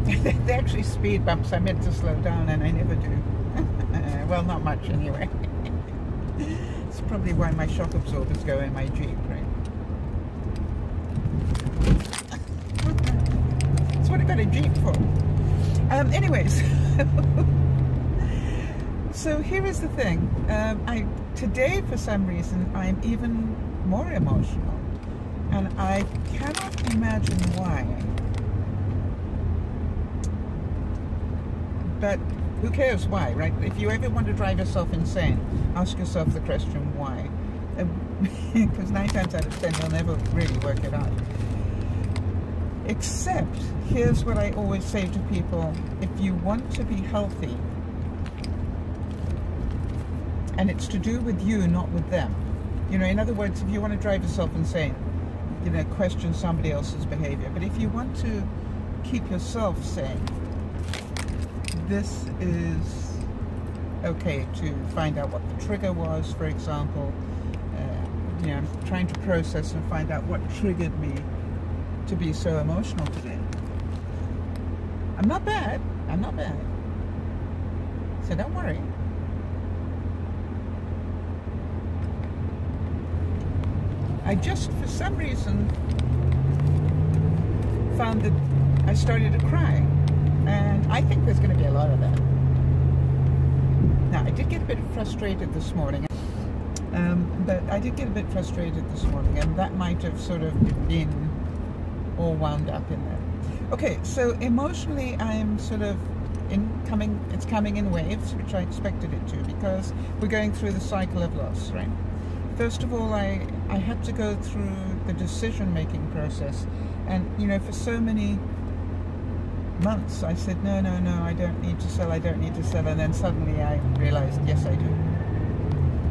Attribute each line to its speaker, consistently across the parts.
Speaker 1: They're actually speed bumps. I meant to slow down and I never do. Well, not much anyway. It's probably why my shock absorbers go in my Jeep, right? That's what I got a Jeep for. Anyways, so here is the thing. Today, for some reason, I'm even more emotional, and I cannot imagine why. But who cares why, right? If you ever want to drive yourself insane, ask yourself the question why. Because 9 times out of 10, you'll never really work it out. Except, here's what I always say to people: if you want to be healthy, and it's to do with you, not with them. You know, in other words, if you want to drive yourself insane, you know, question somebody else's behavior. But if you want to keep yourself sane, this is okay to find out what the trigger was, for example. You know, I'm trying to process and find out what triggered me to be so emotional today. I'm not bad. I'm not bad. So don't worry. I just, for some reason, found that I started to cry. And I think there's going to be a lot of that. Now, I did get a bit frustrated this morning. But I did get a bit frustrated this morning, and that might have sort of been all wound up in there. Okay, so emotionally, I'm sort of it's coming in waves, which I expected it to, because we're going through the cycle of loss, right? First of all, I had to go through the decision-making process, and, you know, for so many months I said, no, I don't need to sell, and then suddenly I realized, yes, I do.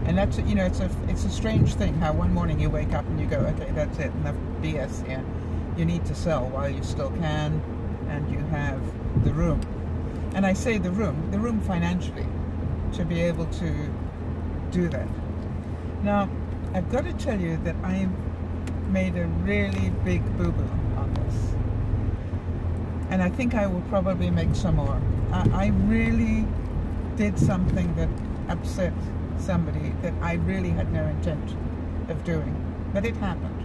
Speaker 1: And that's, you know, it's a strange thing how one morning you wake up and you go, okay, that's it, enough BS here. You need to sell while you still can, and you have the room. And I say the room financially, to be able to do that. Now, I've got to tell you that I made a really big boo-boo on this. And I think I will probably make some more. I really did something that upset somebody that I really had no intent of doing, but it happened.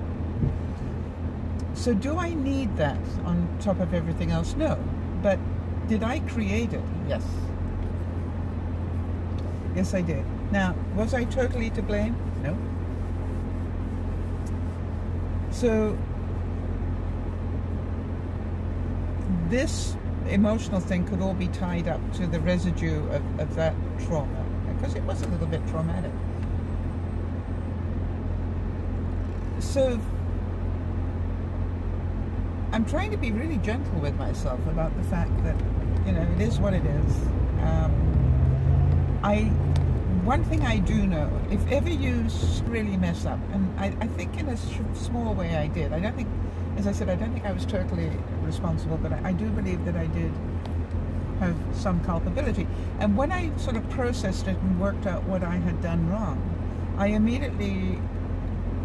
Speaker 1: So do I need that on top of everything else? No. But did I create it? Yes. Yes, I did. Now, was I totally to blame? No. So this emotional thing could all be tied up to the residue of that trauma, because it was a little bit traumatic. So I'm trying to be really gentle with myself about the fact that, you know, it is what it is. One thing I do know, if ever you really mess up, and I think in a small way I did. I don't think, as I said, I don't think I was totally responsible, but I do believe that I did have some culpability. And when I sort of processed it and worked out what I had done wrong, I immediately,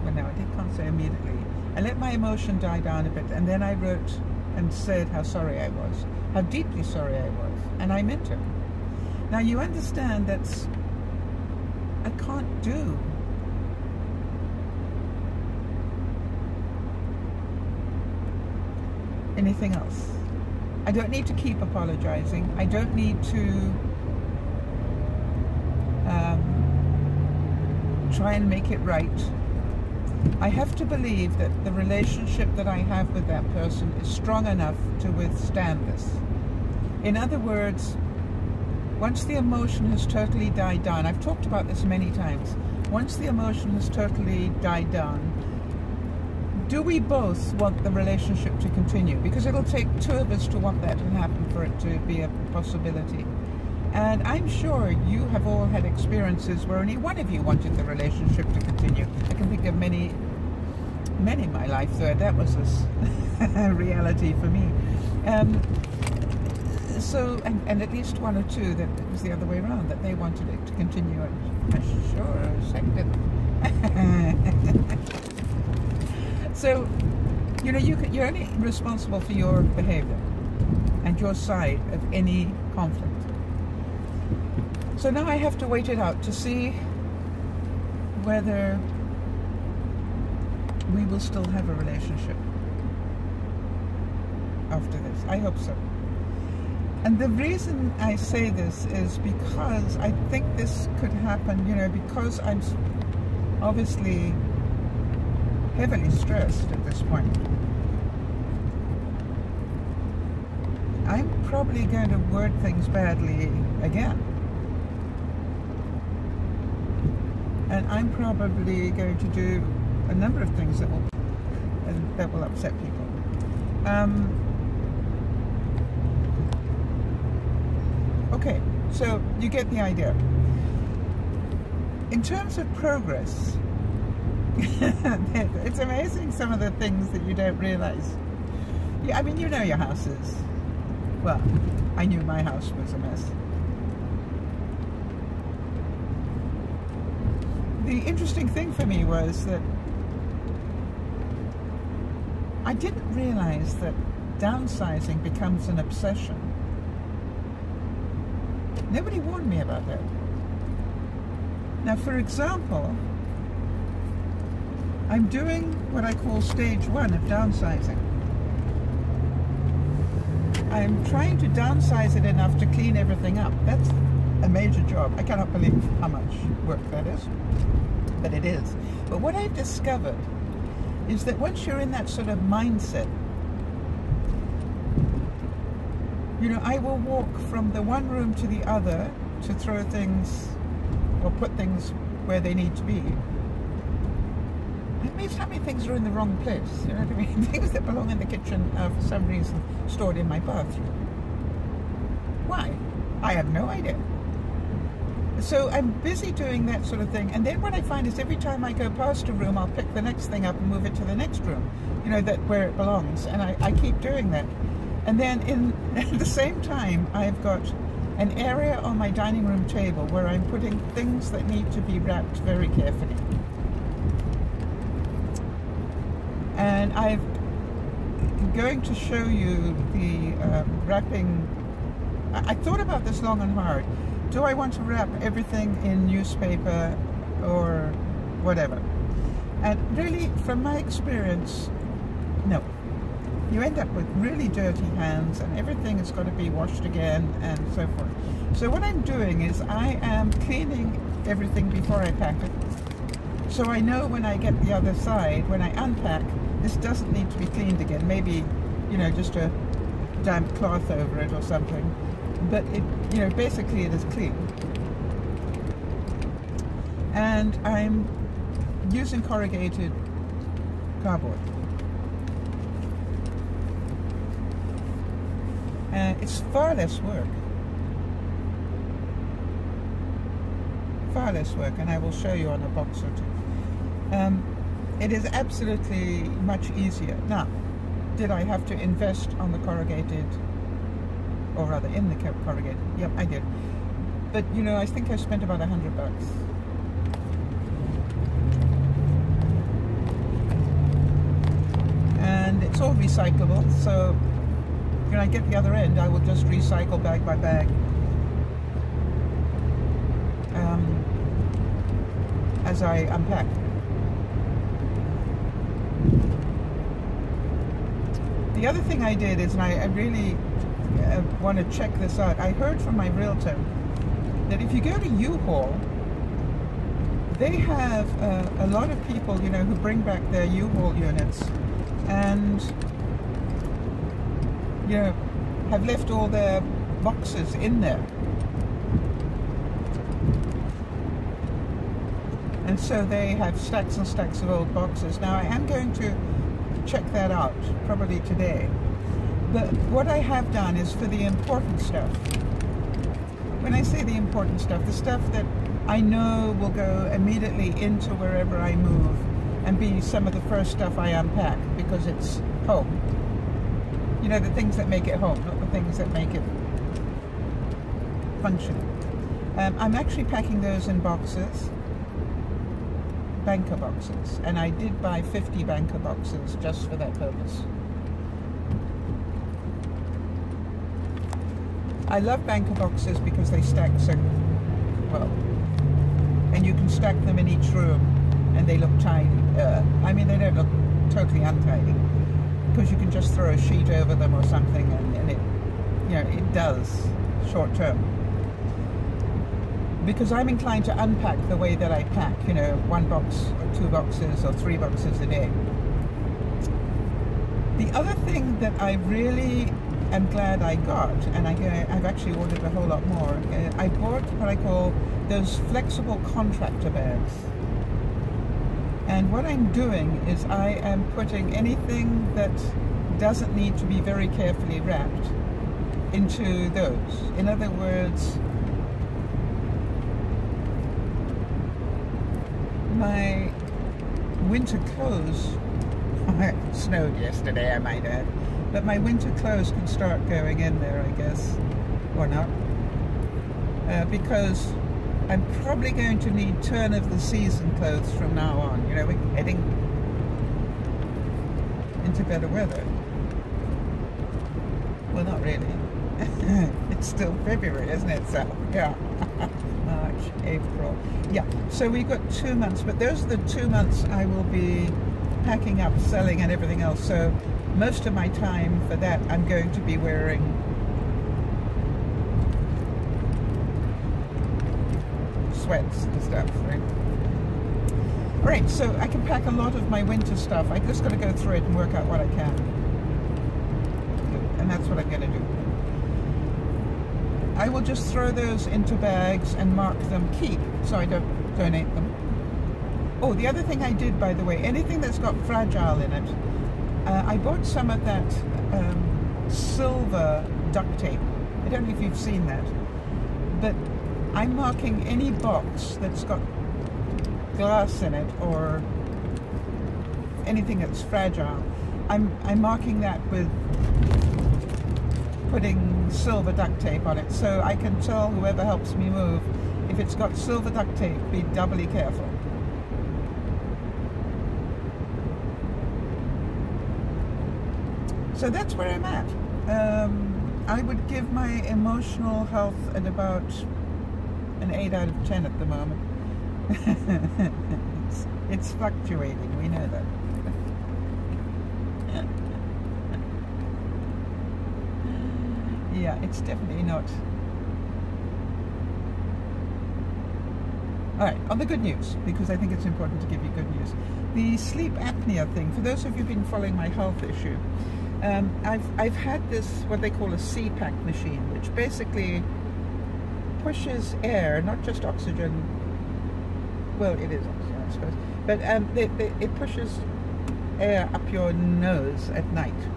Speaker 1: well, no, I can't say immediately, I let my emotion die down a bit, and then I wrote and said how sorry I was, how deeply sorry I was, and I meant it. Now, you understand that's, I can't do anything else. I don't need to keep apologizing. I don't need to try and make it right. I have to believe that the relationship that I have with that person is strong enough to withstand this. In other words, once the emotion has totally died down, I've talked about this many times, once the emotion has totally died down, do we both want the relationship to continue? Because it'll take two of us to want that to happen for it to be a possibility. And I'm sure you have all had experiences where only one of you wanted the relationship to continue. I can think of many in my life where that was a reality for me. So, and at least one or two that it was the other way around, that they wanted it to continue, and I sure as heck didn't. So, you know, you're only responsible for your behavior. and your side of any conflict. So now I have to wait it out to see whether we will still have a relationship after this. I hope so. And the reason I say this is because I think this could happen, you know, because I'm obviously heavily stressed at this point. I'm probably going to word things badly again. And I'm probably going to do a number of things that will upset people. Okay, so you get the idea. In terms of progress, it's amazing some of the things that you don't realize. Yeah, I mean, you know your houses. Well, I knew my house was a mess. The interesting thing for me was that I didn't realize that downsizing becomes an obsession. Nobody warned me about that. Now, for example, I'm doing what I call stage 1 of downsizing. I'm trying to downsize it enough to clean everything up. That's a major job. I cannot believe how much work that is, but it is. But what I've discovered is that once you're in that sort of mindset, you know, I will walk from the one room to the other to throw things or put things where they need to be. It means how many things are in the wrong place, you know what I mean? Things that belong in the kitchen are for some reason stored in my bathroom. Why? I have no idea. So I'm busy doing that sort of thing, and then what I find is every time I go past a room, I'll pick the next thing up and move it to the next room, you know, that where it belongs, and I keep doing that. And then at the same time, I've got an area on my dining room table where I'm putting things that need to be wrapped very carefully. And I'm going to show you the wrapping. I thought about this long and hard. Do I want to wrap everything in newspaper or whatever? And really, from my experience, no. You end up with really dirty hands, and everything has got to be washed again and so forth. So what I'm doing is I am cleaning everything before I pack it. So I know when I get the other side, when I unpack, this doesn't need to be cleaned again. Maybe, you know, just a damp cloth over it or something. But it, you know, basically it is clean. And I'm using corrugated cardboard. It's far less work. Far less work, and I will show you on a box or two. It is absolutely much easier. Now, did I have to invest on the corrugated, or rather in the corrugated? Yep, I did. But, you know, I think I spent about $100. And it's all recyclable, so when I get the other end, I will just recycle bag by bag. As I unpack. The other thing I did is, and I really want to check this out, I heard from my realtor that if you go to U-Haul, they have a lot of people, you know, who bring back their U-Haul units and, you know, have left all their boxes in there. And so they have stacks and stacks of old boxes. Now I am going to check that out, probably today. But what I have done is for the important stuff. When I say the important stuff, the stuff that I know will go immediately into wherever I move and be some of the first stuff I unpack because it's home. You know, the things that make it home, not the things that make it functional. I'm actually packing those in boxes. Banker boxes, and I did buy 50 banker boxes just for that purpose. I love banker boxes because they stack so well. And you can stack them in each room and they look tidy. I mean, they don't look totally untidy because you can just throw a sheet over them or something and it, you know, it does short term. Because I'm inclined to unpack the way that I pack, you know, 1 box or 2 boxes or 3 boxes a day. The other thing that I really am glad I got, and I've actually ordered a whole lot more, I bought what I call those flexible contractor bags. And what I'm doing is I am putting anything that doesn't need to be very carefully wrapped into those. In other words, my winter clothes, it snowed yesterday, I might add, but my winter clothes can start going in there, I guess, or not, because I'm probably going to need turn of the season clothes from now on. You know, we're heading into better weather. Well, not really. It's still February, isn't it? So, yeah. March, April. Yeah, so we've got 2 months, but those are the 2 months I will be packing up, selling and everything else. So most of my time for that I'm going to be wearing sweats and stuff, right? Alright, so I can pack a lot of my winter stuff. I just got to go through it and work out what I can. And that's what I'm going to do. I will just throw those into bags and mark them keep so I don't donate them. Oh, the other thing I did, by the way, anything that's got fragile in it, I bought some of that silver duct tape. I don't know if you've seen that, but I'm marking any box that's got glass in it or anything that's fragile. I'm marking that with putting silver duct tape on it, so I can tell whoever helps me move, if it's got silver duct tape, be doubly careful. So that's where I'm at. I would give my emotional health at about an 8 out of 10 at the moment. It's fluctuating, we know that. Yeah, it's definitely not. Alright, on the good news, because I think it's important to give you good news. The sleep apnea thing, for those of you who've been following my health issue, I've had this, what they call a CPAP machine, which basically pushes air, not just oxygen, well, it is oxygen, I suppose, but it pushes air up your nose at night.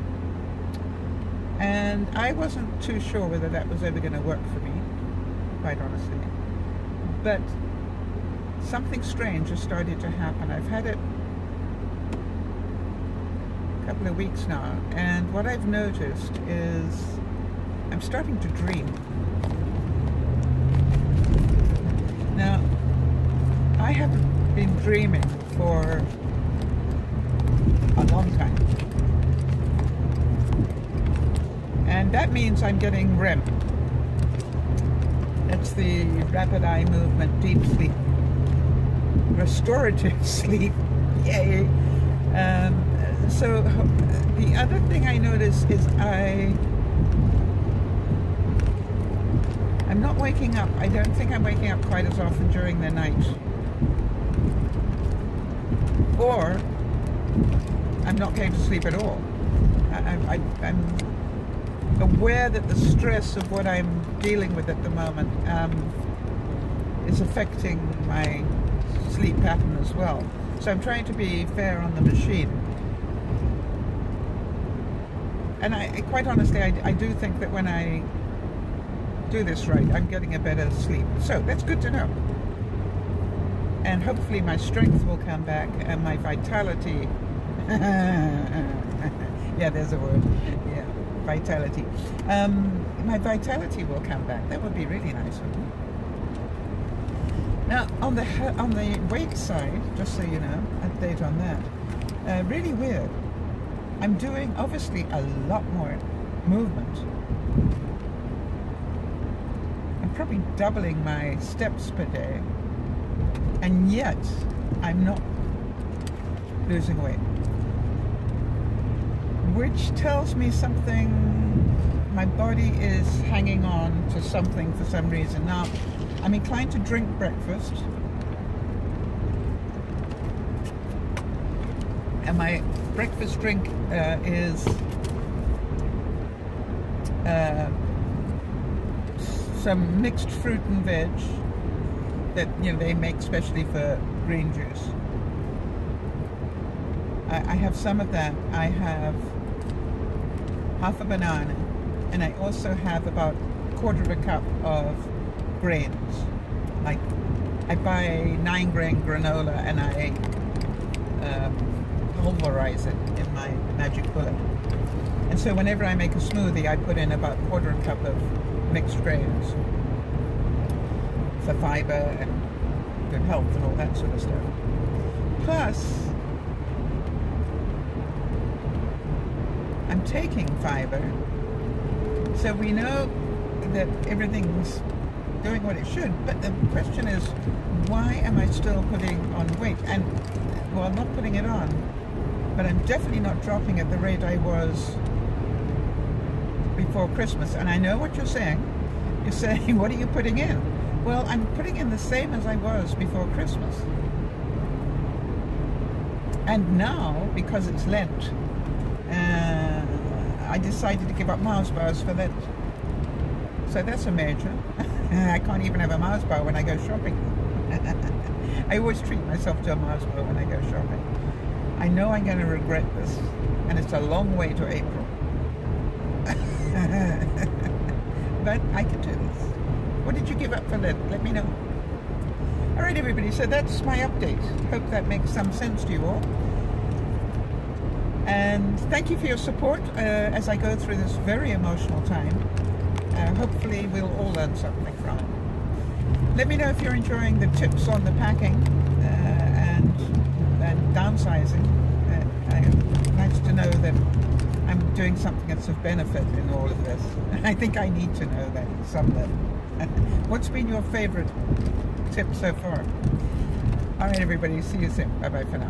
Speaker 1: And I wasn't too sure whether that was ever going to work for me, quite honestly. But something strange has started to happen. I've had it a couple of weeks now, and what I've noticed is I'm starting to dream. Now, I haven't been dreaming for a long time. And that means I'm getting REM. That's the rapid eye movement, deep sleep, restorative sleep. Yay! So the other thing I notice is I'm not waking up. I don't think I'm waking up quite as often during the night. Or I'm not going to sleep at all. I'm aware that the stress of what I'm dealing with at the moment is affecting my sleep pattern as well. So I'm trying to be fair on the machine. And quite honestly, I do think that when I do this right, I'm getting a better sleep. So that's good to know. And hopefully my strength will come back and my vitality. Yeah, there's a word. Yeah. Vitality. My vitality will come back. That would be really nice, wouldn't it? Now, on the weight side, just so you know, update on that. Really weird. I'm doing obviously a lot more movement, probably doubling my steps per day, and yet I'm not losing weight, which tells me something. My body is hanging on to something for some reason. Now, I'm inclined to drink breakfast, and my breakfast drink is some mixed fruit and veg that they make specially for green juice. I have some of that. I have half a banana, and I also have about a quarter of a cup of grains. Like, I buy 9-grain granola and I pulverize it in my magic bullet. And so whenever I make a smoothie, I put in about a quarter of a cup of mixed grains for fiber and good health and all that sort of stuff. Plus, I'm taking fiber, so we know that everything's doing what it should. But the question is, why am I still putting on weight? And, well, not putting it on, but I'm definitely not dropping at the rate I was before Christmas. And I know what you're saying. You're saying, what are you putting in? Well, I'm putting in the same as I was before Christmas. And now, because it's Lent, I decided to give up Mars bars for Lent. So that's a major. I can't even have a Mars bar when I go shopping. I always treat myself to a Mars bar when I go shopping. I know I'm going to regret this, and it's a long way to April. But I can do this. What did you give up for Lent? Let me know. All right, everybody, so that's my update. Hope that makes some sense to you all. And thank you for your support as I go through this very emotional time. Hopefully we'll all learn something from it. Let me know if you're enjoying the tips on the packing and downsizing. Nice to know that I'm doing something that's of benefit in all of this. I think I need to know that some level. What's been your favorite tip so far? All right, everybody, see you soon. Bye-bye for now.